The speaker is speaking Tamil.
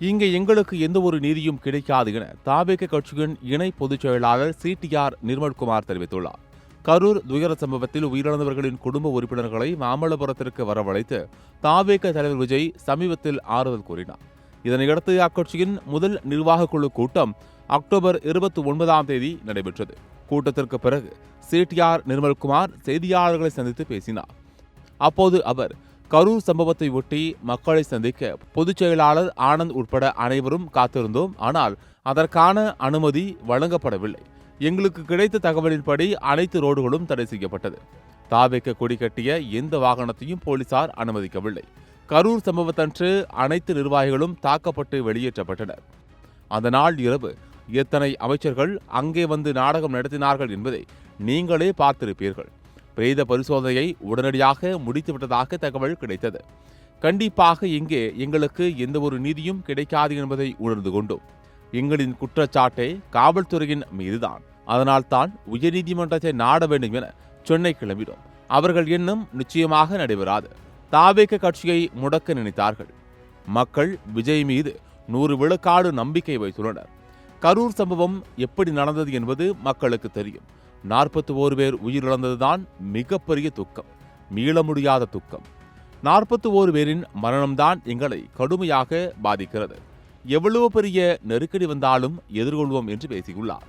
இங்கே எங்களுக்கு எந்த ஒரு நீதியும் கிடைக்காது என தாவேக கட்சியின் இணை பொதுச் செயலாளர் CTR நிர்மல்குமார் தெரிவித்துள்ளார். கரூர் துயர சம்பவத்தில் உயிரிழந்தவர்களின் குடும்ப உறுப்பினர்களை மாமல்லபுரத்திற்கு வரவழைத்து தாவேக தலைவர் விஜய் சமீபத்தில் ஆறுதல் கூறினார். இதனையடுத்து அக்கட்சியின் முதல் நிர்வாகக் குழு கூட்டம் அக்டோபர் 29 நடைபெற்றது. கூட்டத்திற்கு பிறகு CTR நிர்மல்குமார் செய்தியாளர்களை சந்தித்து பேசினார். அப்போது அவர் கரூர் சம்பவத்தை ஒட்டி மக்களை சந்திக்க பொதுச் செயலாளர் ஆனந்த் உட்பட அனைவரும் காத்திருந்தோம். ஆனால் அதற்கான அனுமதி வழங்கப்படவில்லை. எங்களுக்கு கிடைத்த தகவலின்படி அனைத்து ரோடுகளும் தடை செய்யப்பட்டது. தாவேக கொடி கட்டிய எந்த வாகனத்தையும் போலீசார் அனுமதிக்கவில்லை. கரூர் சம்பவத்தன்று அனைத்து நிர்வாகிகளும் தாக்கப்பட்டு வெளியேற்றப்பட்டனர். அந்த நாள் இரவு எத்தனை அமைச்சர்கள் அங்கே வந்து நாடகம் நடத்தினார்கள் என்பதை நீங்களே பார்த்திருப்பீர்கள். பிரேத பரிசோதனையை உடனடியாக முடித்துவிட்டதாக தகவல் கிடைத்தது. கண்டிப்பாக இங்கே எங்களுக்கு எந்த ஒரு நீதியும் கிடைக்காது என்பதை உணர்ந்து கொண்டோம். எங்களின் குற்றச்சாட்டை காவல்துறையின் மீதுதான். அதனால்தான் உயர்நீதிமன்றத்தை நாட வேண்டும் என சென்னை கிளம்பினோம். அவர்கள் எண்ணம் நிச்சயமாக நடைபெறாது. தாவேக கட்சியை முடக்க நினைத்தார்கள். மக்கள் விஜய் மீது 100 விழுக்காடு நம்பிக்கை வைத்துள்ளனர். கரூர் சம்பவம் எப்படி நடந்தது என்பது மக்களுக்கு தெரியும். 41 பேர் உயிரிழந்ததுதான் மிகப்பெரிய துக்கம், மீள முடியாத துக்கம். 41 பேரின் மரணம்தான் எங்களை கடுமையாக பாதிக்கிறது. எவ்வளவு பெரிய நெருக்கடி வந்தாலும் எதிர்கொள்வோம் என்று பேசியுள்ளார்.